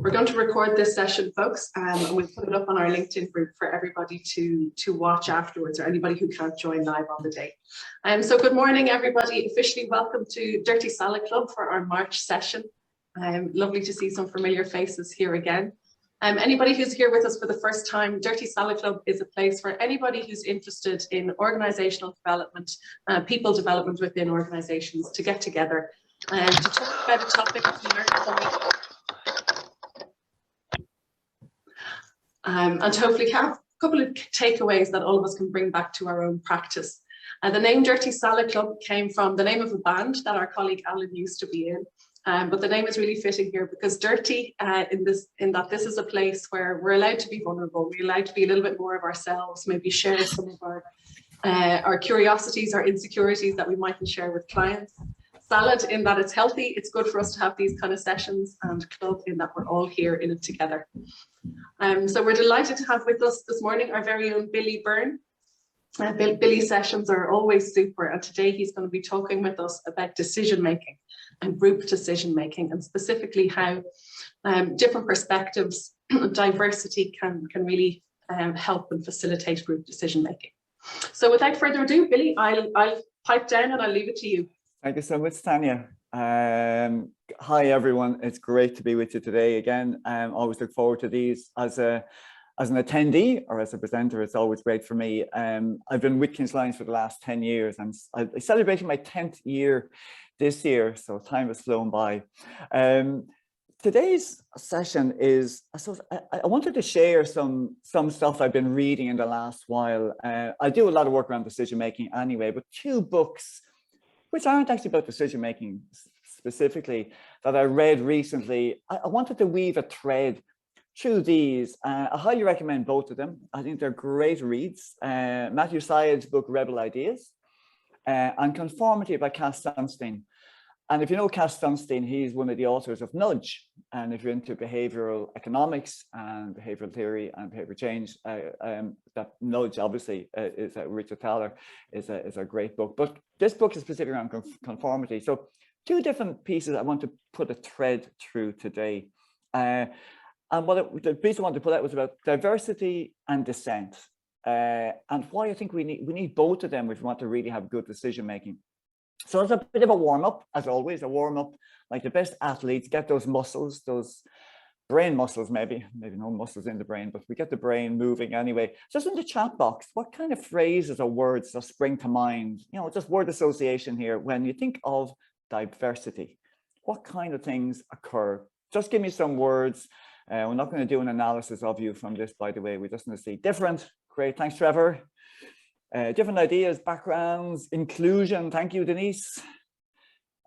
We're going to record this session, folks, and we'll put it up on our LinkedIn group for everybody to watch afterwards, or anybody who can't join live on the day. So good morning, everybody. Officially welcome to Dirty Salad Club for our March session. Lovely to see some familiar faces here again. Anybody who's here with us for the first time, Dirty Salad Club is a place for anybody who's interested in organisational development, people development within organisations, to get together and to talk about a topic to learn something. And hopefully have a couple of takeaways that all of us can bring back to our own practice. The name Dirty Salad Club came from the name of a band that our colleague Alan used to be in. But the name is really fitting here because dirty in that this is a place where we're allowed to be vulnerable. We're allowed to be a little bit more of ourselves, maybe share some of our curiosities, our insecurities that we mightn't share with clients. Salad in that it's healthy, it's good for us to have these kind of sessions, and club in that we're all here in it together. So we're delighted to have with us this morning our very own Billy Byrne. Billy's sessions are always super, and today he's going to be talking with us about decision making and group decision making, and specifically how different perspectives, diversity can really help and facilitate group decision making. So without further ado, Billy, I'll pipe down and I'll leave it to you. Thank you so much, Tanya. Hi, everyone. It's great to be with you today again. Always look forward to these as an attendee or as a presenter. It's always great for me. I've been with King's Lyons for the last 10 years. I'm celebrating my 10th year this year, so time has flown by. Today's session is, I wanted to share some stuff I've been reading in the last while. I do a lot of work around decision making anyway, but two books which aren't actually about decision making specifically that I read recently. I wanted to weave a thread through these. I highly recommend both of them. I think they're great reads. Matthew Syed's book, Rebel Ideas, and Conformity by Cass Sunstein. And if you know Cass Sunstein, he's one of the authors of Nudge. And if you're into behavioral economics and behavioral theory and behavior change, that Nudge obviously is Richard Thaler is a great book. But this book is specifically around conformity. So two different pieces I want to put a thread through today. And the piece I want to put out was about diversity and dissent, and why I think we need both of them if we want to really have good decision making. So it's a bit of a warm-up, as always, like the best athletes, get those muscles, those brain muscles, maybe no muscles in the brain, but we get the brain moving anyway. Just in the chat box, what kind of phrases or words just spring to mind? You know, just word association here. When you think of diversity, what kind of things occur? Just give me some words. We're not going to do an analysis of you from this, by the way. We're just going to see different. Great, thanks, Trevor. Different ideas, backgrounds, inclusion. Thank you, Denise.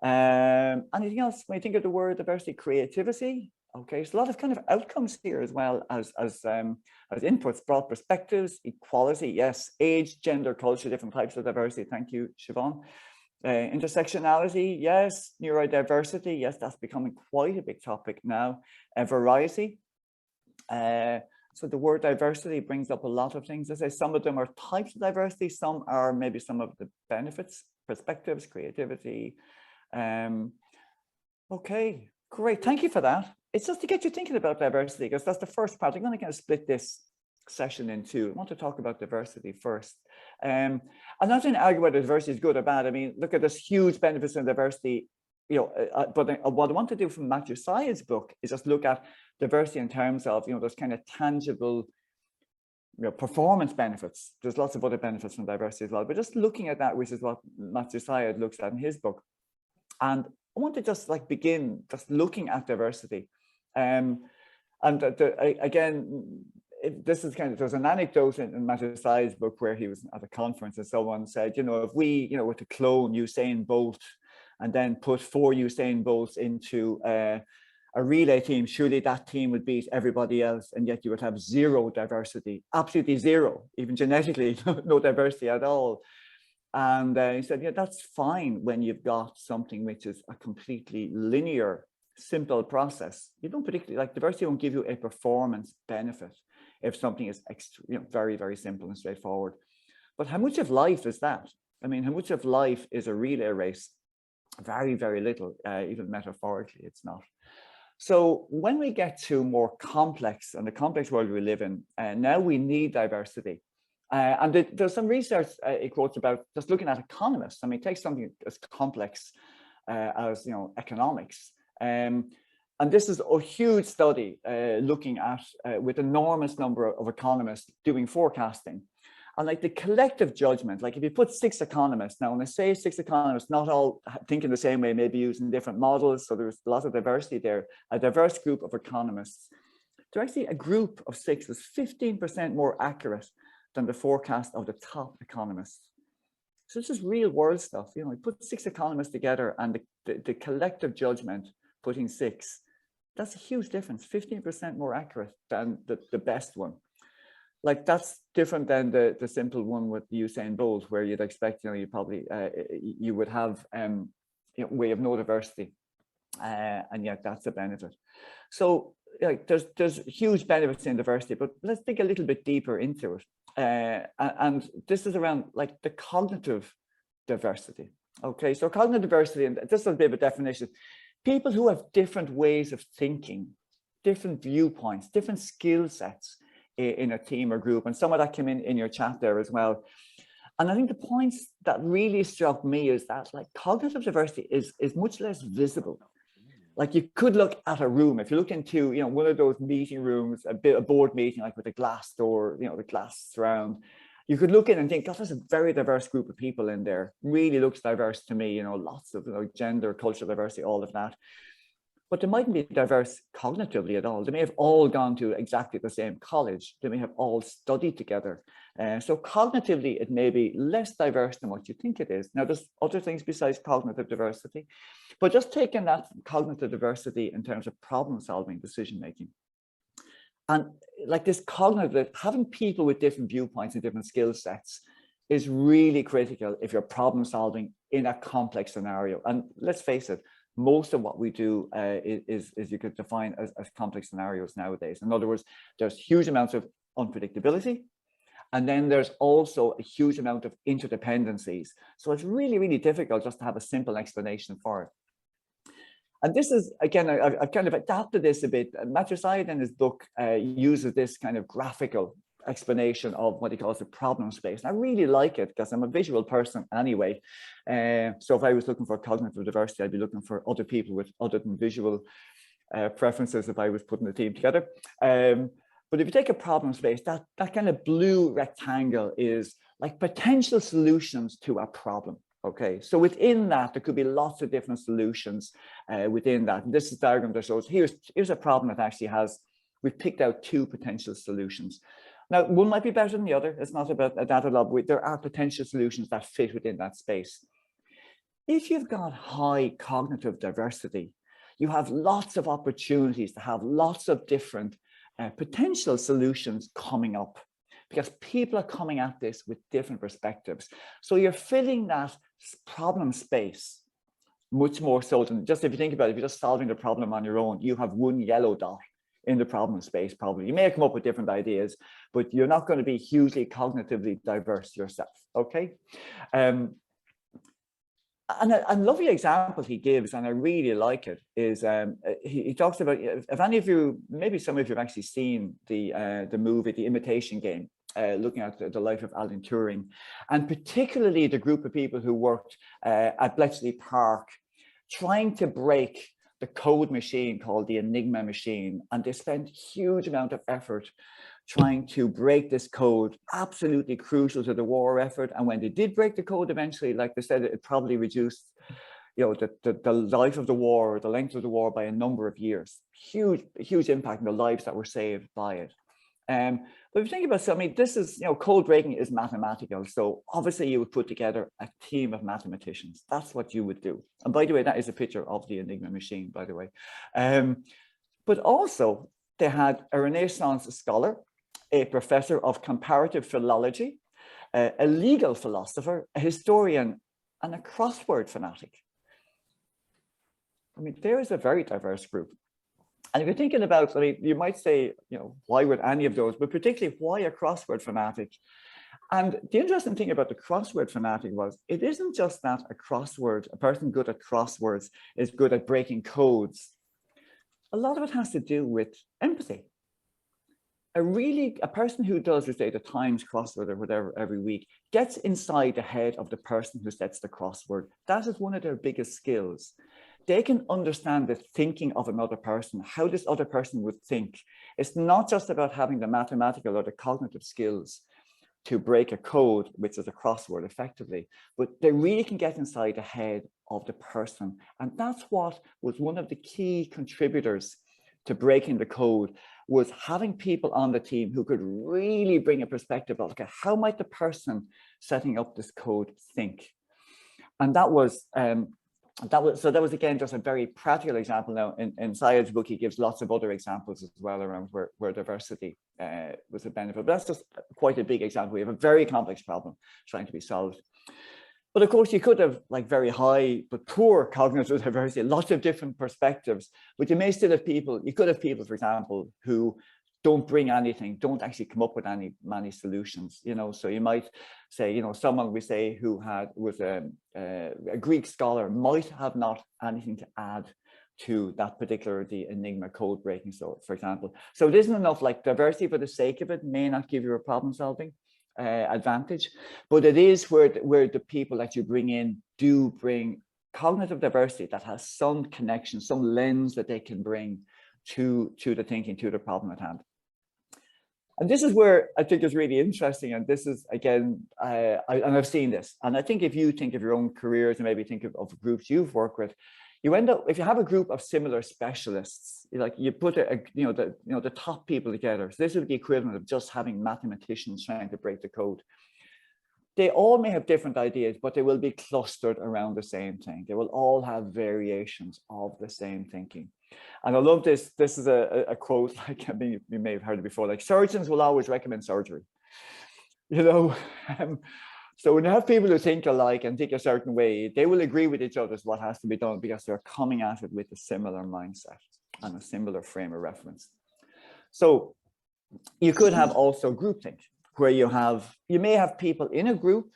Anything else when you think of the word diversity? Creativity. Okay, so a lot of kind of outcomes here as well as inputs, broad perspectives, equality. Yes, age, gender, culture, different types of diversity. Thank you, Siobhan. Intersectionality. Yes. Neurodiversity. Yes, that's becoming quite a big topic now. Variety. So the word diversity brings up a lot of things. As I say, some of them are types of diversity, some are maybe some of the benefits, perspectives, creativity. Okay, great. Thank you for that. It's just to get you thinking about diversity, because that's the first part. I'm going to kind of split this session in two. I want to talk about diversity first. I'm not going to argue whether diversity is good or bad. I mean, look at this huge benefits in diversity. You know, but what I want to do from Matthew Syed's book is just look at diversity in terms of, you know, those kind of tangible, you know, performance benefits. There's lots of other benefits from diversity as well, but just looking at that, which is what Matthew Syed looks at in his book. And I want to just like begin just looking at diversity. Again, this is kind of, there's an anecdote in Matthew Syed's book where he was at a conference and someone said, you know, if we, you know, were to clone Usain Bolt and then put 4 Usain Bolts into a relay team, surely that team would beat everybody else, and yet you would have zero diversity, absolutely zero, even genetically, no diversity at all. And he said, yeah, that's fine when you've got something which is a completely linear, simple process. You don't particularly, like, diversity won't give you a performance benefit if something is very, very simple and straightforward. But how much of life is that? I mean, how much of life is a relay race? Very, very little, even metaphorically, it's not. So when we get to more complex, and the complex world we live in, now we need diversity. And there's some research it quotes about just looking at economists. I mean, take something as complex as, economics. And this is a huge study looking at with enormous number of economists doing forecasting. And like the collective judgment, like if you put 6 economists, now when I say 6 economists, not all thinking the same way, maybe using different models. So there's a lot of diversity there, a diverse group of economists. They're actually a group of 6 was 15% more accurate than the forecast of the top economists. So it's just real world stuff. We put 6 economists together and the collective judgment, putting 6, that's a huge difference, 15% more accurate than the best one. Like that's different than the simple one with Usain Bolt, where you'd expect, you probably, you would have, we have no diversity, and yet that's a benefit. So like there's huge benefits in diversity, but let's dig a little bit deeper into it. And this is around like the cognitive diversity. Okay, so cognitive diversity, and this is a bit of a definition. People who have different ways of thinking, different viewpoints, different skill sets in a team or group, and some of that came in your chat there as well. And I think the points that really struck me is that like cognitive diversity is much less visible. Like you could look at a room, if you look into one of those meeting rooms, a board meeting like with a glass door, the glass surround, you could look in and think, God, there's a very diverse group of people in there. Really looks diverse to me, lots of gender, cultural diversity, all of that. But they mightn't be diverse cognitively at all. They may have all gone to exactly the same college. They may have all studied together. So cognitively, it may be less diverse than what you think it is. Now, there's other things besides cognitive diversity, but just taking that cognitive diversity in terms of problem solving, decision making. And like this cognitive, having people with different viewpoints and different skill sets is really critical if you're problem solving in a complex scenario. And let's face it, most of what we do is you could define as complex scenarios nowadays. In other words, there's huge amounts of unpredictability, and then there's also a huge amount of interdependencies. So it's really, really difficult just to have a simple explanation for it. And this is, again, I've kind of adapted this a bit. Matthew Syed in his book uses this kind of graphical explanation of what he calls the problem space. And I really like it because I'm a visual person anyway. So if I was looking for cognitive diversity, I'd be looking for other people with other than visual preferences if I was putting the team together. But if you take a problem space, that kind of blue rectangle is like potential solutions to a problem. Okay, so within that, there could be lots of different solutions within that. And this is a diagram that shows here's a problem that actually has, we've picked out 2 potential solutions. Now, one might be better than the other. It's not about that at all. There are potential solutions that fit within that space. If you've got high cognitive diversity, you have lots of opportunities to have lots of different potential solutions coming up, because people are coming at this with different perspectives. So you're filling that problem space much more so than just, if you think about it, if you're just solving the problem on your own, you have one yellow dot in the problem space probably. You may come up with different ideas, but you're not going to be hugely cognitively diverse yourself, okay? And a lovely example he gives, and I really like it, is he talks about, if any of you, maybe some of you have actually seen the movie, The Imitation Game, looking at the life of Alan Turing, and particularly the group of people who worked at Bletchley Park trying to break the code machine called the Enigma machine. And they spent huge amount of effort trying to break this code, absolutely crucial to the war effort. And when they did break the code eventually, like they said, it probably reduced the life of the war, or the length of the war, by a number of years. Huge impact on the lives that were saved by it. But if you think about something, this is, code breaking is mathematical. So obviously you would put together a team of mathematicians. That's what you would do. And by the way, that is a picture of the Enigma machine, by the way. But also they had a Renaissance scholar, a professor of comparative philology, a legal philosopher, a historian, and a crossword fanatic. I mean, there is a very diverse group. And if you're thinking about, I mean, you might say, why would any of those, but particularly why a crossword fanatic? And the interesting thing about the crossword fanatic was, it isn't just that a person good at crosswords is good at breaking codes. a lot of it has to do with empathy. A person who does, let's say, the Times crossword or whatever every week gets inside the head of the person who sets the crossword. That is one of their biggest skills. They can understand the thinking of another person, how this other person would think. It's not just about having the mathematical or the cognitive skills to break a code, which is a crossword effectively, but they really can get inside the head of the person. And that's what was one of the key contributors to breaking the code, was having people on the team who could really bring a perspective of, okay, how might the person setting up this code think? And that was again just a very practical example. Now in Syed's book, he gives lots of other examples as well around where diversity was a benefit. But that's just quite a big example. We have a very complex problem trying to be solved. But of course, you could have like very high but poor cognitive diversity, lots of different perspectives. But you may still have people. You could have people, for example, who don't bring anything, don't actually come up with many solutions, you know. So you might say, you know, someone we say who was a Greek scholar might have not anything to add to that particular Enigma code breaking. So, for example, so it isn't enough, like diversity for the sake of it may not give you a problem solving advantage, but it is where the people that you bring in do bring cognitive diversity that has some connection, some lens that they can bring to the thinking, to the problem at hand. And this is where I think is really interesting. And this is, again, and I've seen this. And I think if you think of your own careers and maybe think of groups you've worked with, you end up, if you have a group of similar specialists, you put the top people together. So this is the equivalent of just having mathematicians trying to break the code. They all may have different ideas, but they will be clustered around the same thing. They will all have variations of the same thinking. And I love this. This is a quote, like, I mean, you may have heard it before, like, surgeons will always recommend surgery. You know, so when you have people who think alike and think a certain way, they will agree with each other as what has to be done because they're coming at it with a similar mindset and a similar frame of reference. So you could have also groupthink, where you may have people in a group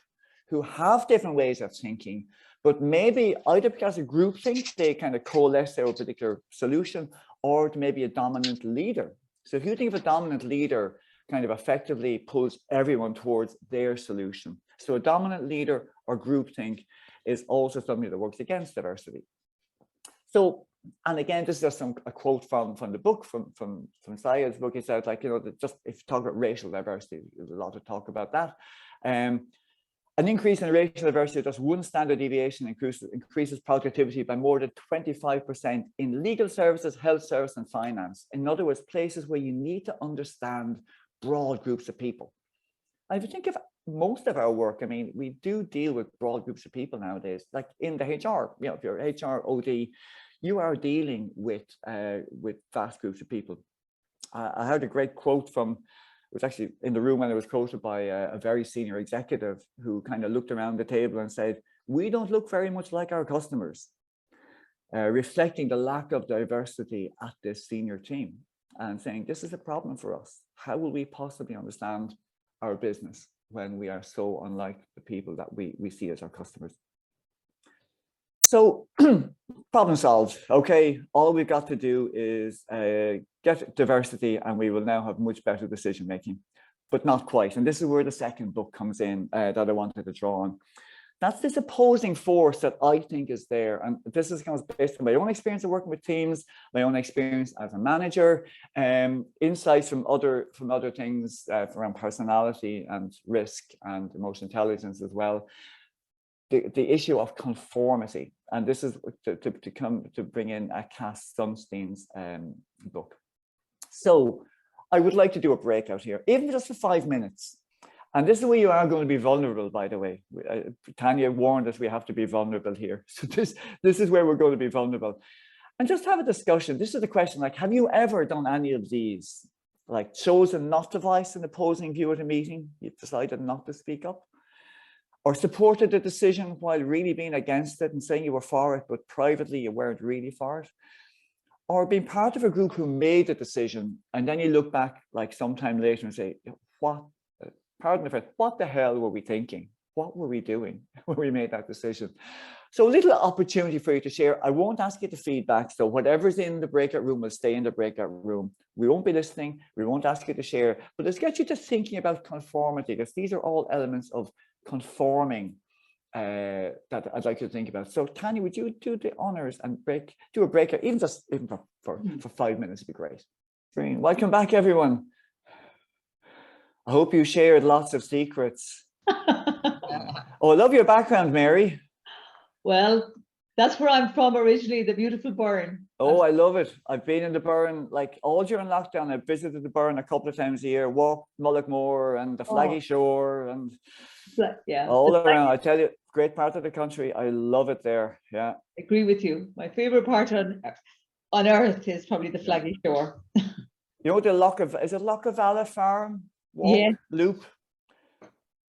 who have different ways of thinking, but maybe either because of groupthink, they kind of coalesce to a particular solution, or maybe a dominant leader. So if you think of a dominant leader, kind of effectively pulls everyone towards their solution. So a dominant leader or groupthink is also something that works against diversity. So, and again, this is just a quote from the book, from Syed's book. He said, like, you know, just if you talk about racial diversity, there's a lot of talk about that. An increase in racial diversity, just one standard deviation increases productivity by more than 25% in legal services, health service, and finance. In other words, places where you need to understand broad groups of people. And if you think of most of our work, I mean, we do deal with broad groups of people nowadays, like in the HR, you know, if you're HR, OD, you are dealing with vast groups of people. I heard a great quote from, it was actually in the room when it was quoted by a very senior executive who kind of looked around the table and said, we don't look very much like our customers, reflecting the lack of diversity at this senior team and saying, this is a problem for us. How will we possibly understand our business when we are so unlike the people that we see as our customers? So problem solved. Okay, all we've got to do is get diversity and we will now have much better decision making, but not quite. And this is where the second book comes in that I wanted to draw on. That's this opposing force that I think is there. And this is kind of based on my own experience of working with teams, my own experience as a manager, insights from other things around personality and risk and emotional intelligence as well. The issue of conformity. And this is to bring in Cass Sunstein's book. So I would like to do a breakout here, even just for 5 minutes. And this is where you are going to be vulnerable, by the way. Tanya warned us we have to be vulnerable here. So this is where we're going to be vulnerable. And just have a discussion. This is the question, like, have you ever done any of these? Like, chosen not to voice an opposing view at a meeting? You've decided not to speak up? Or supported a decision while really being against it and saying you were for it, but privately you weren't really for it? Or being part of a group who made the decision, and then you look back like sometime later and say, what the hell were we thinking? what were we doing when we made that decision? So a little opportunity for you to share. I won't ask you to feedback. So whatever's in the breakout room will stay in the breakout room. We won't be listening. We won't ask you to share, but let's get you to thinking about conformity, because these are all elements of conforming that I'd like you to think about. So Tanya, would you do the honors and do a breakout, even for 5 minutes would be great. Green. Welcome back, everyone. I hope you shared lots of secrets. Oh, I love your background, Mary. Well, that's where I'm from originally, the beautiful Burren. Oh, I love it. I've been in the Burren, like all during lockdown. I've visited the Burren a couple of times a year, walked Mullaghmore and the Flaggy Shore and all around. I tell you, great part of the country. I love it there. Yeah. I agree with you. My favorite part on earth is probably the Flaggy Shore. You know, the Loch of Valla Farm walk loop?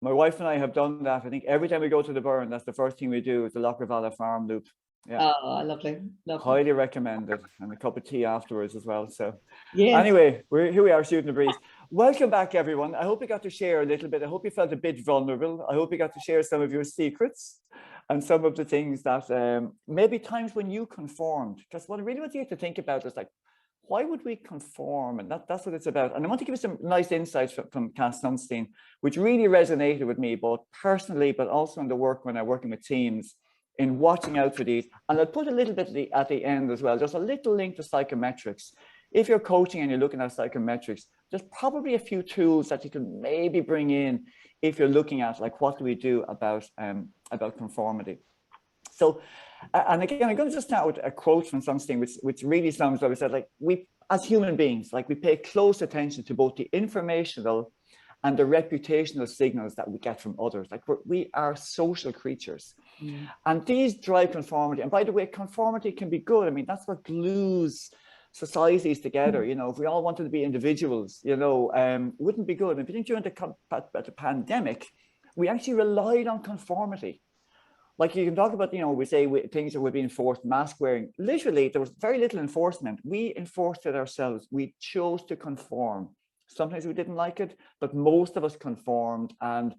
My wife and I have done that. I think every time we go to the Burren, that's the first thing we do is the Loch of Valla Farm loop. Yeah. Oh, lovely. Highly recommended, and a cup of tea afterwards as well. So anyway, here we are shooting the breeze. Welcome back, everyone. I hope you got to share a little bit. I hope you felt a bit vulnerable. I hope you got to share some of your secrets and some of the things that maybe times when you conformed. Because what I really want you to think about is like, why would we conform? And that's what it's about. And I want to give you some nice insights from Cass Sunstein, which really resonated with me, both personally, but also in the work when I'm working with teams in watching out for these. And I'll put a little bit at the end as well, just a little link to psychometrics. If you're coaching and you're looking at psychometrics, there's probably a few tools that you can maybe bring in if you're looking at like, what do we do about conformity? So, and again, I'm going to just start with a quote from Sunstein, which really sums up. He said, like, we as human beings, like we pay close attention to both the informational and the reputational signals that we get from others. Like we are social creatures, and these drive conformity. And by the way, conformity can be good. I mean, that's what glues societies together. You know, if we all wanted to be individuals, you know, it wouldn't be good. If you think during the pandemic, we actually relied on conformity. Like you can talk about, you know, we say things that were being enforced, mask wearing. Literally, there was very little enforcement. We enforced it ourselves. We chose to conform. Sometimes we didn't like it, but most of us conformed. And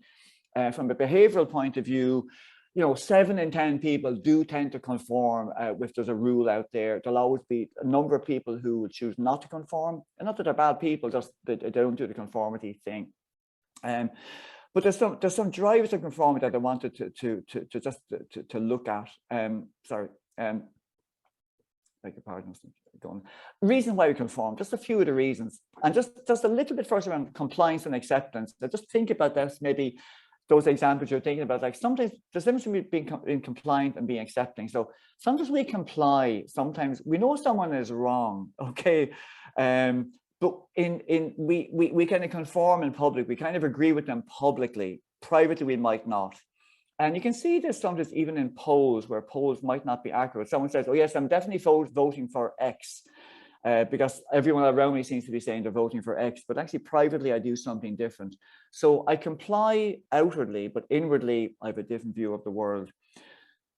from a behavioral point of view, you know, 7 in 10 people do tend to conform if there's a rule out there. There'll always be a number of people who will choose not to conform. And not that they're bad people, just that they don't do the conformity thing. But there's some drivers of conformity that I wanted to look at. Sorry, beg your pardon. Reason why we conform, just a few of the reasons, and just a little bit first around compliance and acceptance. So just think about this, maybe those examples you're thinking about. Like sometimes there's a difference between being compliant and being accepting. So sometimes we comply, sometimes we know someone is wrong, okay, but we kind of conform in public. We kind of agree with them publicly. Privately, we might not. And you can see this sometimes even in polls where polls might not be accurate. Someone says, oh yes, I'm definitely voting for X because everyone around me seems to be saying they're voting for X, but actually privately I do something different. So I comply outwardly, but inwardly I have a different view of the world.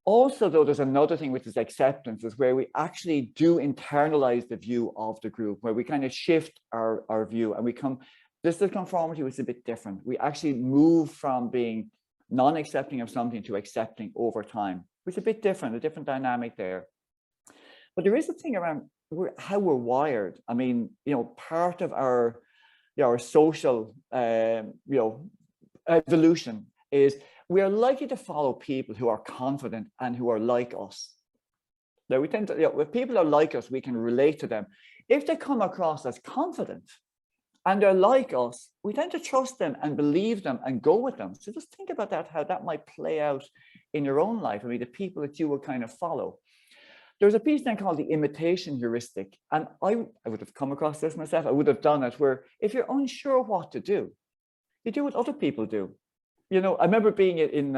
Also, though, there's another thing, which is acceptance, is where we actually do internalize the view of the group, where we kind of shift our view and we come, this is conformity, which is a bit different. We actually move from being non-accepting of something to accepting over time, which is a bit different, a different dynamic there. But there is a thing around how we're wired. I mean, you know, part of our social, evolution is we are likely to follow people who are confident and who are like us. Now we tend to, if people are like us, we can relate to them. If they come across as confident and they're like us, we tend to trust them and believe them and go with them. So just think about that, how that might play out in your own life. I mean, the people that you will kind of follow. There's a piece then called the imitation heuristic. And I would have come across this myself. I would have done it where if you're unsure what to do, you do what other people do. You know, I remember being in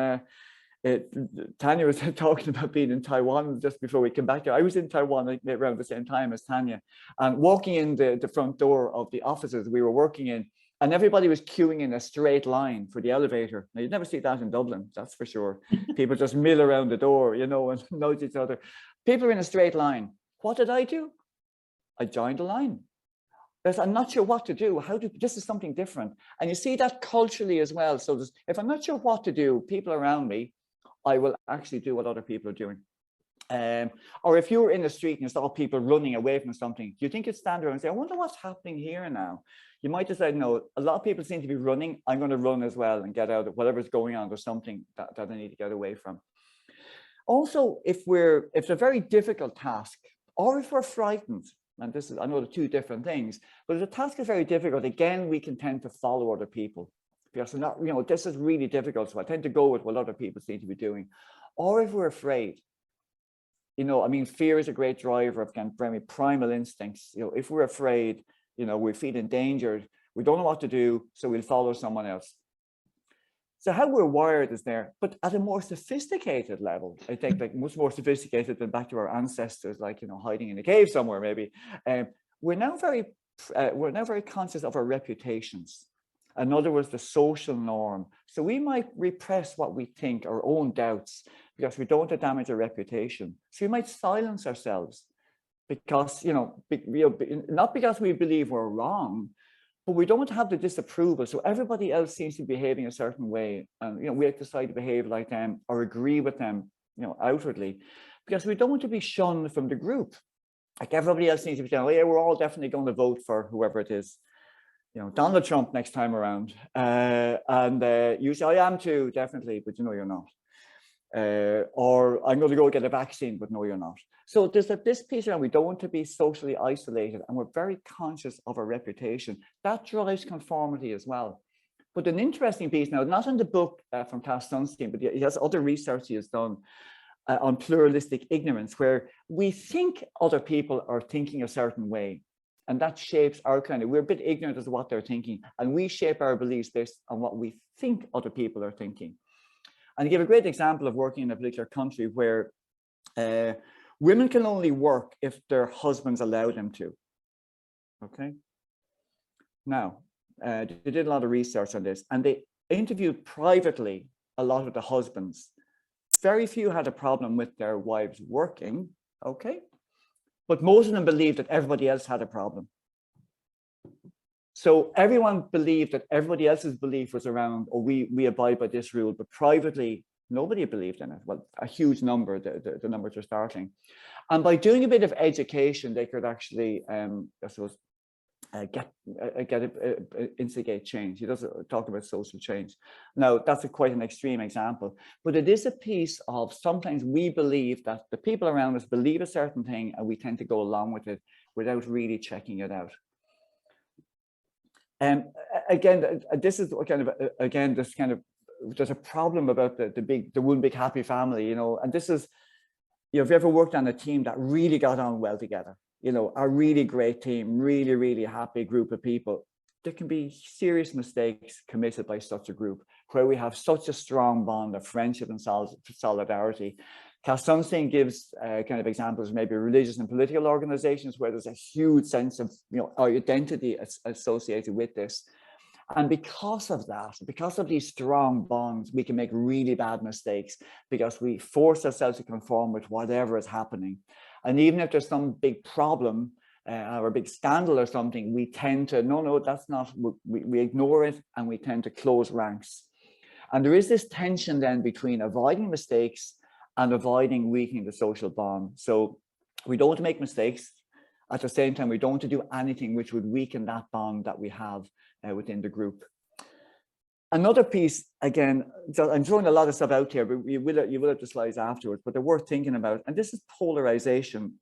Tanya was talking about being in Taiwan just before we came back here. I was in Taiwan around the same time as Tanya, and walking in the front door of the offices we were working in, and everybody was queuing in a straight line for the elevator. Now, you'd never see that in Dublin, that's for sure. People just mill around the door, you know, and nudge each other. People are in a straight line. What did I do? I joined the line. There's, I'm not sure what to do. This is something different. And you see that culturally as well. So if I'm not sure what to do, people around me, I will actually do what other people are doing. Or if you were in the street and you saw people running away from something, do you think you'd stand there and say, I wonder what's happening here now? You might decide, no, a lot of people seem to be running. I'm going to run as well and get out of whatever's going on. There's something that I need to get away from. Also, if it's a very difficult task, or if we're frightened, and this is, I know, the two different things, but if the task is very difficult, again, we can tend to follow other people. Because we're not, you know, this is really difficult, so I tend to go with what other people seem to be doing. Or if we're afraid, you know, I mean, fear is a great driver of kind of very primal instincts. You know, if we're afraid, you know, we feel endangered, we don't know what to do, so we'll follow someone else. So how we're wired is there, but at a more sophisticated level, I think, like much more sophisticated than back to our ancestors, like, you know, hiding in a cave somewhere, maybe. We're now very conscious of our reputations. In other words, the social norm. So we might repress what we think, our own doubts, because we don't want to damage our reputation. So we might silence ourselves because, you know, not because we believe we're wrong, but we don't want to have the disapproval. So everybody else seems to be behaving a certain way. And, you know, we decide to behave like them or agree with them, you know, outwardly, because we don't want to be shunned from the group. Like everybody else seems to be saying, oh, yeah, we're all definitely going to vote for whoever it is. You know, Donald Trump next time around. You say, I am too, definitely, but you know, you're not. Or I'm going to go get a vaccine, but no, you're not. So there's this piece around, we don't want to be socially isolated, and we're very conscious of our reputation. That drives conformity as well. But an interesting piece now, not in the book from Cass Sunstein, but he has other research he has done on pluralistic ignorance, where we think other people are thinking a certain way. And that shapes our we're a bit ignorant as to what they're thinking. And we shape our beliefs based on what we think other people are thinking. And to give a great example of working in a particular country where women can only work if their husbands allow them to. Okay. Now, they did a lot of research on this, and they interviewed privately a lot of the husbands. Very few had a problem with their wives working. Okay. But most of them believed that everybody else had a problem. So everyone believed that everybody else's belief was around, oh, we abide by this rule, but privately, nobody believed in it. Well, a huge number, the numbers are starting. And by doing a bit of education, they could actually, I suppose, instigate change. He doesn't talk about social change. Now, that's quite an extreme example, but it is a piece of sometimes we believe that the people around us believe a certain thing and we tend to go along with it without really checking it out. And again, this is there's a problem about the one big happy family, you know, and this is, you know, if you ever worked on a team that really got on well together, you know, a really great team, really, really happy group of people, there can be serious mistakes committed by such a group where we have such a strong bond of friendship and solidarity. Cass Sunstein gives kind of examples, maybe religious and political organizations where there's a huge sense of, you know, our identity associated with this. And because of that, because of these strong bonds, we can make really bad mistakes because we force ourselves to conform with whatever is happening. And even if there's some big problem or a big scandal or something, we tend to, no, that's not, we ignore it and we tend to close ranks. And there is this tension then between avoiding mistakes and avoiding weakening the social bond. So we don't want to make mistakes. At the same time, we don't want to do anything which would weaken that bond that we have within the group. Another piece, again, I'm throwing a lot of stuff out here, but you will have the slides afterwards, but they're worth thinking about. And this is polarization,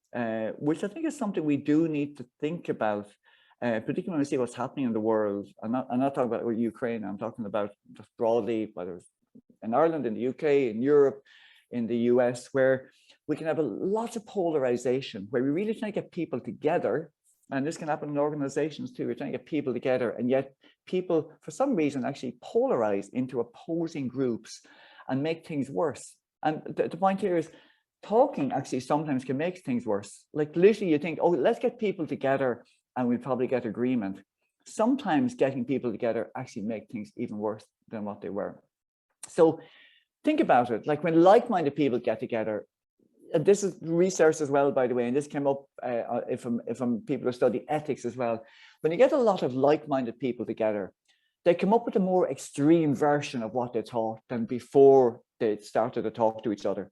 which I think is something we do need to think about, particularly when we see what's happening in the world. I'm not talking about Ukraine, I'm talking about just broadly, whether it's in Ireland, in the UK, in Europe, in the US, where we can have lots of polarization, where we really try to get people together. And this can happen in organizations too. We're trying to get people together, and yet people, for some reason, actually polarize into opposing groups and make things worse. And the point here is talking actually sometimes can make things worse. Like literally you think, oh, let's get people together and we'll probably get agreement. Sometimes getting people together actually make things even worse than what they were. So think about it, like when like-minded people get together, this is research as well, by the way, and this came up from people who study ethics as well. When you get a lot of like-minded people together, they come up with a more extreme version of what they thought than before they started to talk to each other.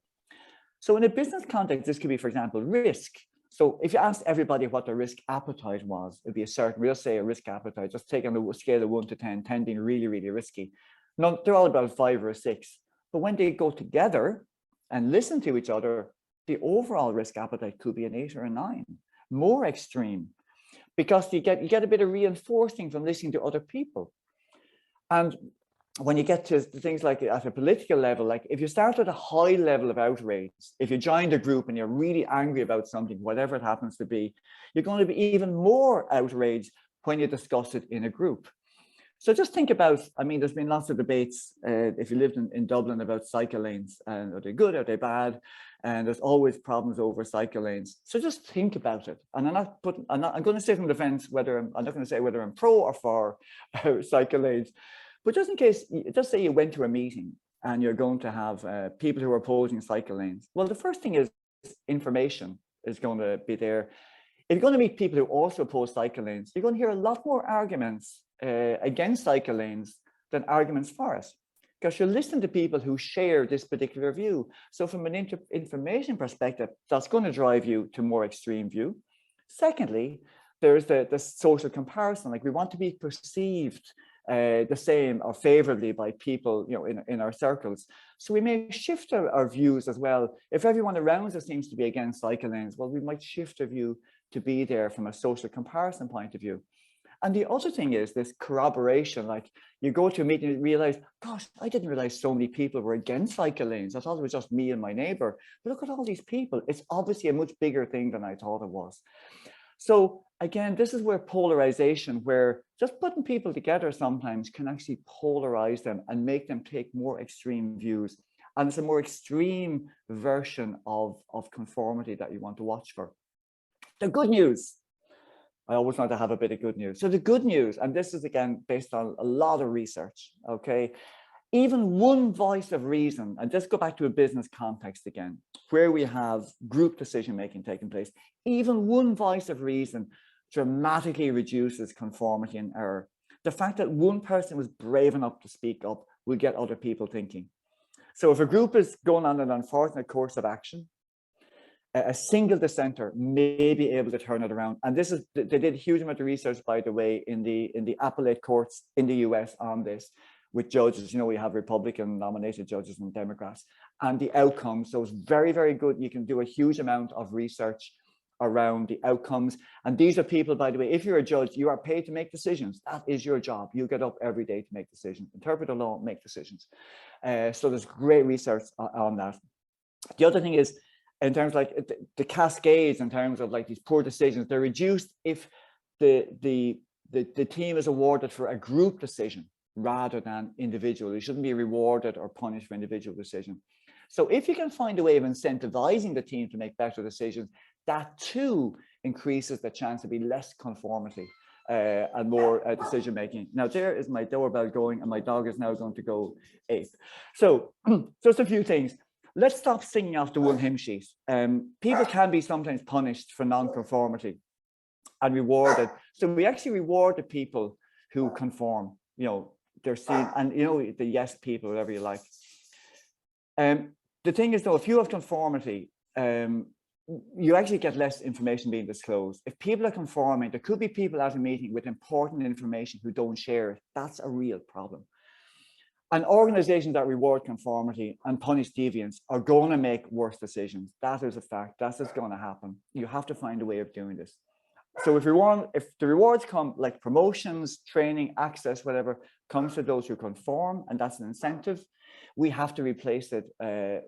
So in a business context, this could be, for example, risk. So if you asked everybody what their risk appetite was, it'd be a certain, we'll say a risk appetite, just take on a scale of 1 to 10, 10 being really, really risky. No, they're all about 5 or a 6. But when they go together and listen to each other, the overall risk appetite could be an 8 or a 9, more extreme, because you get a bit of reinforcing from listening to other people. And when you get to things like at a political level, like if you start at a high level of outrage, if you joined a group and you're really angry about something, whatever it happens to be, you're going to be even more outraged when you discuss it in a group. So just think about, I mean, there's been lots of debates, if you lived in Dublin, about cycle lanes, and are they good, are they bad? And there's always problems over cycle lanes. So just think about it. And I'm going to say from the fence whether I'm not going to say whether I'm pro or for cycle lanes. But just in case, just say you went to a meeting and you're going to have people who are opposing cycle lanes. Well, the first thing is information is going to be there. If you're going to meet people who also oppose cycle lanes, you're going to hear a lot more arguments against cycle lanes than arguments for it, because you're listening to people who share this particular view. So from an information perspective, that's going to drive you to more extreme view. Secondly, there's the social comparison. Like, we want to be perceived the same or favorably by people, you know, in our circles. So we may shift our views as well. If everyone around us seems to be against cycle lanes, well, we might shift our view to be there from a social comparison point of view. And the other thing is this corroboration. Like, you go to a meeting and realize, gosh, I didn't realize so many people were against cycle lanes. I thought it was just me and my neighbor. But look at all these people. It's obviously a much bigger thing than I thought it was. So again, this is where polarization, where just putting people together sometimes can actually polarize them and make them take more extreme views. And it's a more extreme version of conformity that you want to watch for. The good news. I always want to have a bit of good news. So the good news, and this is again based on a lot of research, okay? Even one voice of reason, and just go back to a business context again, where we have group decision-making taking place, even one voice of reason dramatically reduces conformity and error. The fact that one person was brave enough to speak up will get other people thinking. So if a group is going on an unfortunate course of action, a single dissenter may be able to turn it around. And this is, they did a huge amount of research, by the way, in the appellate courts in the US on this, with judges. You know, we have Republican nominated judges and Democrats, and the outcomes. So it's very, very good. You can do a huge amount of research around the outcomes. And these are people, by the way, if you're a judge, you are paid to make decisions. That is your job. You get up every day to make decisions, interpret the law, make decisions. So there's great research on that. The other thing is, in terms of like the cascades, in terms of like these poor decisions, they're reduced if the team is awarded for a group decision rather than individual. You shouldn't be rewarded or punished for individual decision. So if you can find a way of incentivizing the team to make better decisions, that too increases the chance to be less conformity and more decision making. Now there is my doorbell going, and my dog is now going to go ape. So just a few things. Let's stop singing off the one hymn sheet. People can be sometimes punished for non-conformity and rewarded. So we actually reward the people who conform. You know, they're seen, and you know, the yes people, whatever you like. The thing is though, if you have conformity, you actually get less information being disclosed. If people are conforming, there could be people at a meeting with important information who don't share it. That's a real problem. And organizations that reward conformity and punish deviance are going to make worse decisions. That is a fact. That's what's going to happen. You have to find a way of doing this. So if the rewards come, like promotions, training, access, whatever, comes to those who conform, and that's an incentive, we have to replace it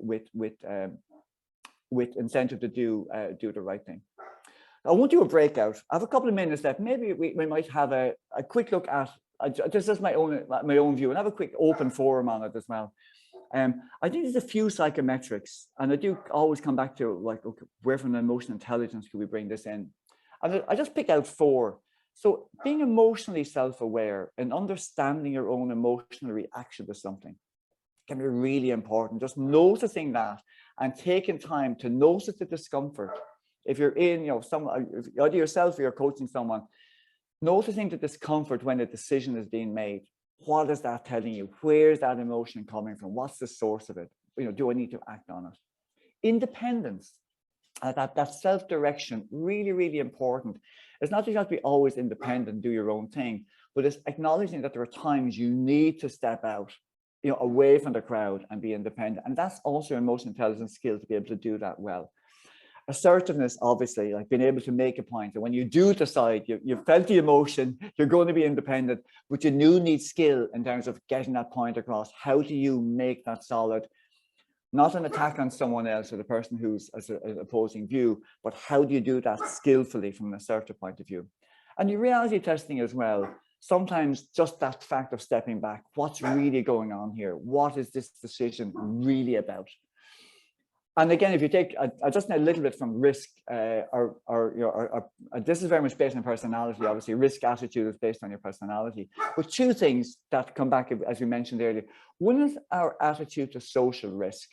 with incentive to do the right thing. I won't do a breakout. I have a couple of minutes left. Maybe we might have a quick look at, this is my own view, and have a quick open forum on it as well. I think there's a few psychometrics, and I do always come back to like, okay, where from emotional intelligence could we bring this in? And I just pick out 4. So being emotionally self-aware and understanding your own emotional reaction to something can be really important. Just noticing that and taking time to notice the discomfort. If you're in, either yourself or you're coaching someone, noticing the discomfort when a decision is being made. What is that telling you? Where's that emotion coming from? What's the source of it? Do I need to act on it? Independence, that self-direction, really, really important. It's not that you have to be always independent, do your own thing, but it's acknowledging that there are times you need to step out, away from the crowd and be independent. And that's also an emotional intelligence skill to be able to do that well. Assertiveness, obviously, like being able to make a point. And when you do decide, you've felt the emotion, you're going to be independent, but you do need skill in terms of getting that point across. How do you make that solid? Not an attack on someone else or the person who's as an opposing view, but how do you do that skillfully from an assertive point of view? And your reality testing as well. Sometimes just that fact of stepping back, what's really going on here? What is this decision really about? And again, if you take, I just know a little bit from risk, this is very much based on personality. Obviously, risk attitude is based on your personality. But two things that come back, as we mentioned earlier. One is our attitude to social risk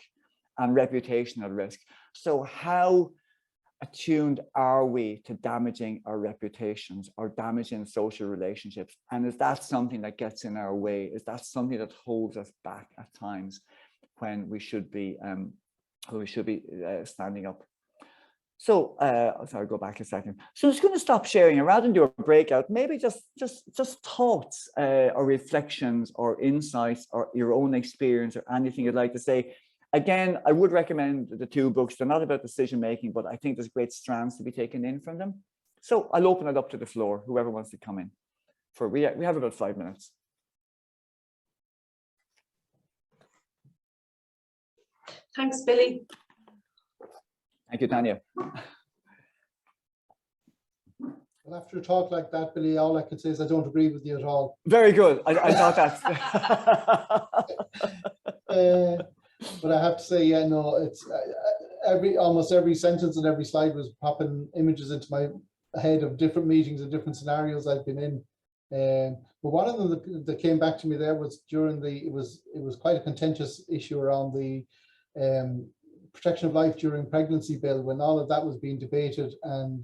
and reputational risk. So how attuned are we to damaging our reputations or damaging social relationships? And is that something that gets in our way? Is that something that holds us back at times when we should be standing up? So sorry, go back a second. So I'm just going to stop sharing, and rather than do a breakout, maybe just thoughts or reflections or insights or your own experience or anything you'd like to say. Again, I would recommend the two books. They're not about decision making, but I think there's great strands to be taken in from them. So I'll open it up to the floor, whoever wants to come in. We have about 5 minutes. Thanks, Billy. Thank you, Tanya. Well, after a talk like that, Billy, all I can say is I don't agree with you at all. Very good. I thought that. But I have to say, yeah, no, it's almost every sentence and every slide was popping images into my head of different meetings and different scenarios I've been in. But one of them that came back to me there was during it was quite a contentious issue around the protection of life during pregnancy bill, when all of that was being debated, and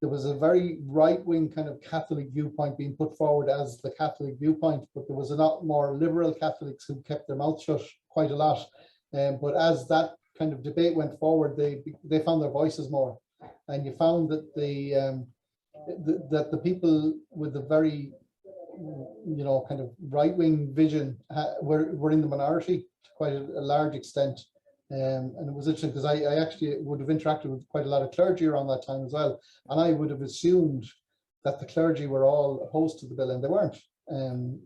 there was a very right-wing kind of Catholic viewpoint being put forward as the Catholic viewpoint, but there was a lot more liberal Catholics who kept their mouth shut quite a lot. But as that kind of debate went forward, they found their voices more, and you found that the people with the very kind of right-wing vision were in the minority to quite a large extent. And it was interesting because I actually would have interacted with quite a lot of clergy around that time as well, and I would have assumed that the clergy were all opposed to the bill, and they weren't,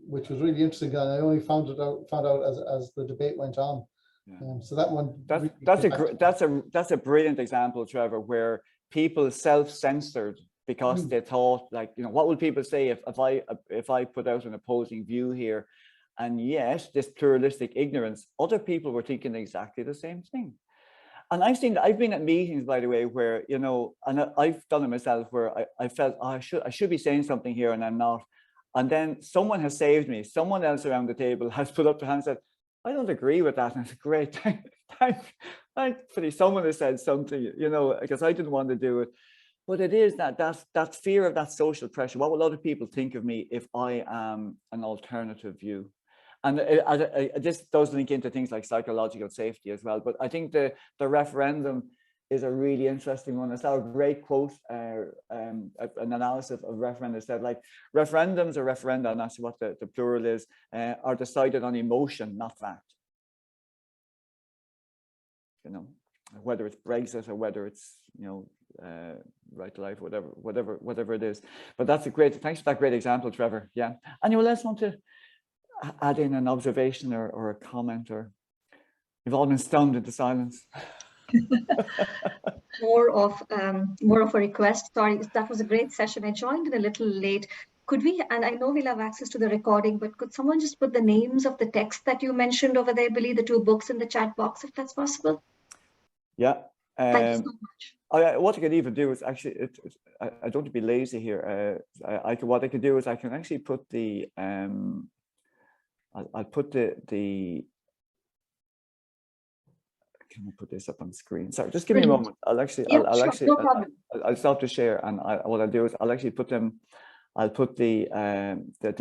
which was really interesting. And I only found out as the debate went on. Yeah. So that one. That's a brilliant example, Trevor, where people self-censored because they thought, like, what will people say if I put out an opposing view here? And yet, this pluralistic ignorance, other people were thinking exactly the same thing. And I've been at meetings, by the way, where, and I've done it myself, where I felt, oh, I should be saying something here and I'm not. And then someone has saved me. Someone else around the table has put up their hand and said, I don't agree with that. And it's great. Thankfully, someone has said something, because I didn't want to do it. But it is that fear of that social pressure. What will other people think of me if I am an alternative view? And this does link into things like psychological safety as well. But I think the referendum is a really interesting one. I saw a great quote, an analysis of referenda said, like, referendums or referenda, and that's what the plural is, are decided on emotion, not fact. Whether it's Brexit or whether it's, right to life, whatever it is. But that's thanks for that great example, Trevor. Yeah. Anyone else want to add in an observation or a comment, or you've all been stunned into silence? More of a request. Sorry, that was a great session. I joined in a little late. Could we, and I know we'll have access to the recording, but could someone just put the names of the text that you mentioned over there, Billy, the two books in the chat box, if that's possible? Yeah. Thank you so much. What I could even do is actually, I don't want to be lazy here. What I could do is I can actually put the I'll put the can I put this up on screen? Sorry, just give me a moment. I'll actually, No problem. I'll stop to share, and what I'll do is I'll actually put them. I'll put the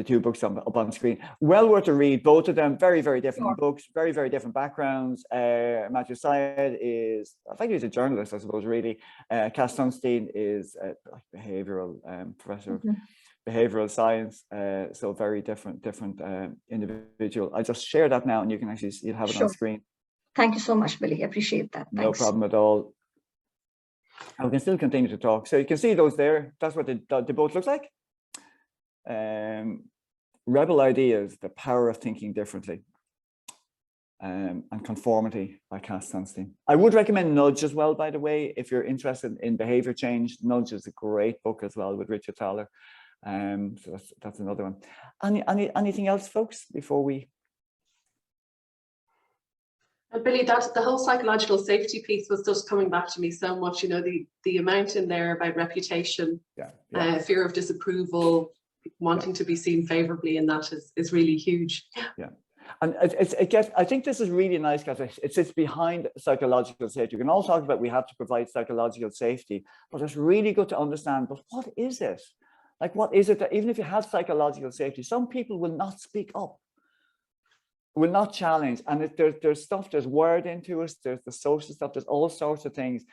two books up on screen. Well worth a read. Both of them very, very different books, very, very different backgrounds. Matthew Syed is, I think he's a journalist, I suppose, really. Cass Sunstein is a behavioral professor of behavioral science. So very different individual. I just share that now, and you can actually you'll have it on screen. Thank you so much, Billy. Appreciate that. Thanks. No problem at all. And we can still continue to talk. So you can see those there. That's what the boat looks like. Rebel Ideas, The Power of Thinking Differently, and Conformity by Cass Sunstein. I would recommend Nudge as well, by the way, if you're interested in behavior change. Nudge is a great book as well with Richard Thaler. So that's another one. Anything else, folks, before we? Billy, the whole psychological safety piece was just coming back to me so much. You know, the amount in there about reputation, fear of disapproval, wanting to be seen favorably, and that is really huge. Yeah, and I think this is really nice because it sits behind psychological safety. We can all talk about we have to provide psychological safety, but it's really good to understand. But what is it? Like, what is it that even if you have psychological safety, some people will not speak up, will not challenge, and there's stuff there's wired into us. There's the social stuff. There's all sorts of things.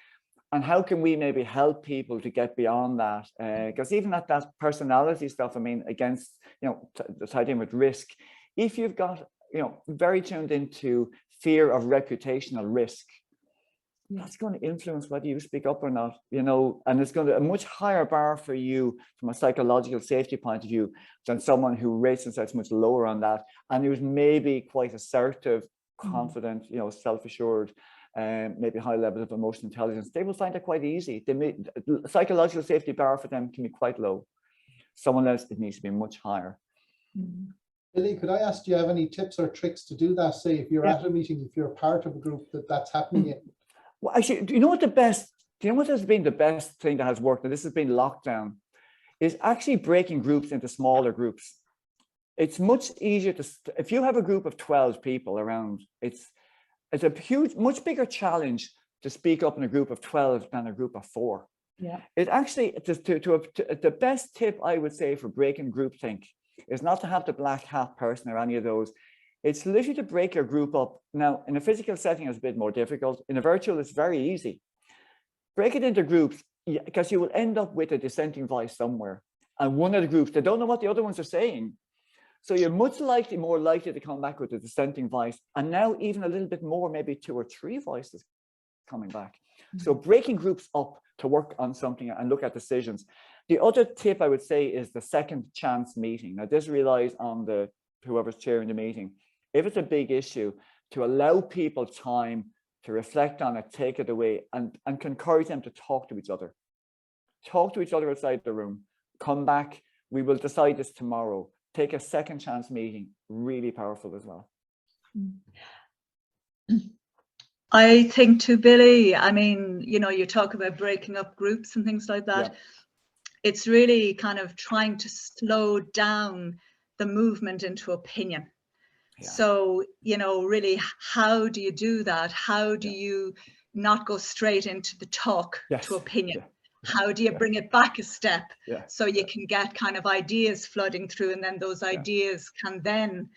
And how can we maybe help people to get beyond that? Because even that personality stuff, I mean, against, you know, the tied in with risk, if you've got, you know, very tuned into fear of reputational risk, that's going to influence whether you speak up or not, you know, and it's going to a much higher bar for you from a psychological safety point of view than someone who rates themselves much lower on that and who's maybe quite assertive, confident, you know, self-assured. Maybe high level of emotional intelligence. They will find it quite easy. Psychological safety bar for them can be quite low. Someone else, it needs to be much higher. Billy, could I ask, do you have any tips or tricks to do that? Say if you're at a meeting, if you're part of a group that's happening in. Well, actually, do you know what has been the best thing that has worked, and this has been lockdown, is actually breaking groups into smaller groups. It's much easier if you have a group of 12 people around, it's a much bigger challenge to speak up in a group of 12 than a group of 4. Yeah. It actually, the best tip I would say for breaking groupthink is not to have the black hat person or any of those. It's literally to break your group up. Now, in a physical setting, it's a bit more difficult. In a virtual, it's very easy. Break it into groups, because you will end up with a dissenting voice somewhere. And one of the groups, they don't know what the other ones are saying. So you're more likely to come back with a dissenting voice, and now even a little bit more, maybe 2 or 3 voices coming back. So breaking groups up to work on something and look at decisions. The other tip I would say is the second chance meeting. Now this relies on whoever's chairing the meeting. If it's a big issue, to allow people time to reflect on it, take it away, and encourage them to talk to each other. Talk to each other outside the room. Come back. We will decide this tomorrow. Take a second chance meeting, really powerful as well. I think too, Billy, I mean, you know, you talk about breaking up groups and things like that. Yeah. It's really kind of trying to slow down the movement into opinion. Yeah. So, you know, really, how do you do that? How do you not go straight into the talk to opinion? Yeah. How do you bring it back a step so you can get kind of ideas flooding through, and then those ideas can then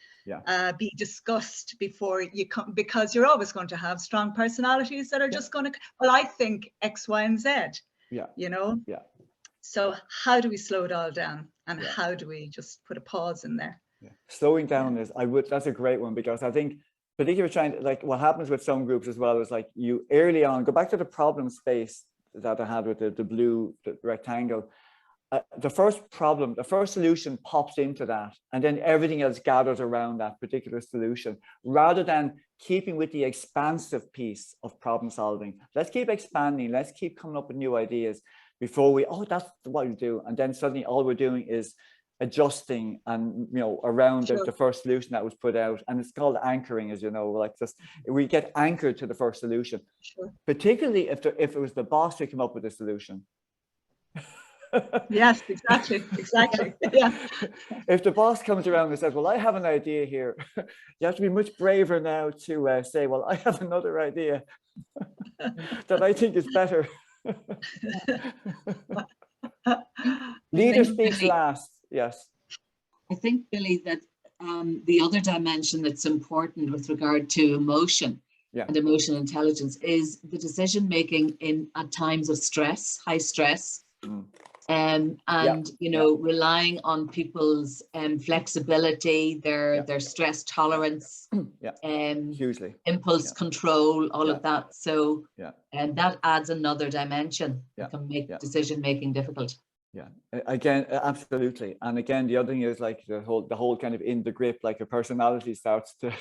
be discussed before you come, because you're always going to have strong personalities that are just going to, well, I think X, Y, and Z, you know? Yeah. So how do we slow it all down, and how do we just put a pause in there? Yeah. Slowing down that's a great one, because I think particularly trying to, like, what happens with some groups as well is, like, you early on, go back to the problem space that I had with the blue rectangle. The first solution pops into that, and then everything else gathers around that particular solution, rather than keeping with the expansive piece of problem solving. Let's keep expanding. Let's keep coming up with new ideas before that's what we do. And then suddenly all we're doing is adjusting and, you know, around the first solution that was put out. And it's called anchoring, as you know, like, just we get anchored to the first solution, particularly if it was the boss who came up with the solution. Yes, exactly. Yeah. If the boss comes around and says, well, I have an idea here, you have to be much braver now to say, well, I have another idea that I think is better. Leader speaks last. Yes. I think, Billy, that the other dimension that's important with regard to emotion and emotional intelligence is the decision making at times of stress, high stress, and you know, relying on people's flexibility, their stress tolerance, hugely, impulse control, all of that. So and that adds another dimension that can make decision making difficult. Yeah, again, absolutely. And again, the other thing is like the whole kind of in the grip, like a personality starts to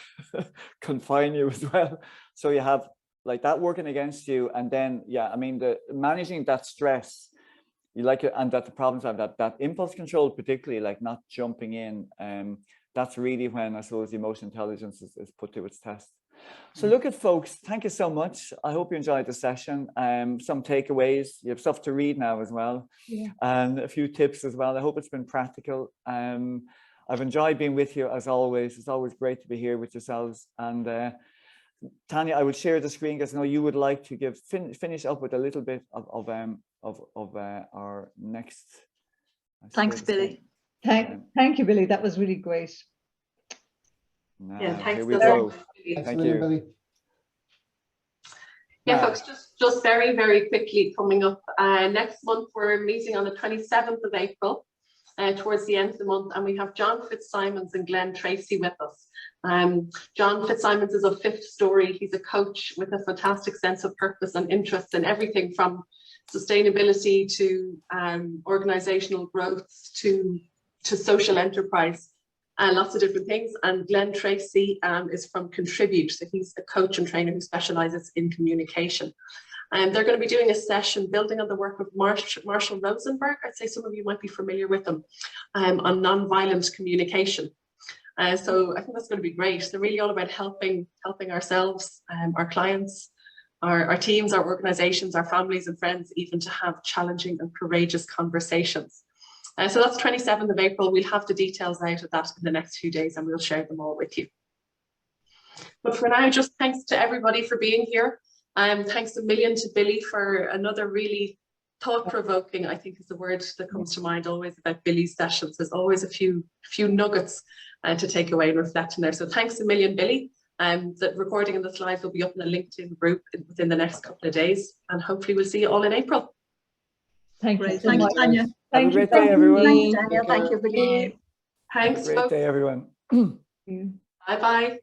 confine you as well. So you have like that working against you. And then, I mean, managing that stress, you like it, and that the problems have that impulse control, particularly like not jumping in. That's really when I suppose the emotional intelligence is put to its test. So look at folks, thank you so much. I hope you enjoyed the session. Some takeaways, you have stuff to read now as well, and a few tips as well. I hope it's been practical. I've enjoyed being with you as always. It's always great to be here with yourselves. And Tanya, I would share the screen because I know you would like to finish up with a little bit of our next. Thanks, Billy. Thank you, Billy. That was really great. Thanks. Here we go. Thank you, Billy. Yeah, folks, just very, very quickly coming up. Next month, we're meeting on the 27th of April, towards the end of the month, and we have John Fitzsimons and Glenn Tracy with us. John Fitzsimons is of Fifth Story. He's a coach with a fantastic sense of purpose and interest in everything from sustainability to organizational growth to social enterprise. Lots of different things. And Glenn Tracy is from Contribute. So he's a coach and trainer who specializes in communication. And they're going to be doing a session building on the work of Marshall Rosenberg. I'd say some of you might be familiar with them, on nonviolent communication. So I think that's going to be great. They're really all about helping ourselves, our clients, our teams, our organizations, our families and friends, even to have challenging and courageous conversations. So that's 27th of April. We'll have the details out of that in the next few days and we'll share them all with you. But for now, just thanks to everybody for being here. Thanks a million to Billy for another really thought-provoking, I think is the word that comes to mind always about Billy's sessions. There's always a few nuggets to take away and reflect in there. So thanks a million, Billy. The recording and the slides will be up in the LinkedIn group within the next couple of days. And hopefully we'll see you all in April. Thank you so much, Tanya. Have a great day, everyone. Thank you, Daniel. Thank you, Billy. Thanks, Have a great day, everyone. Bye-bye.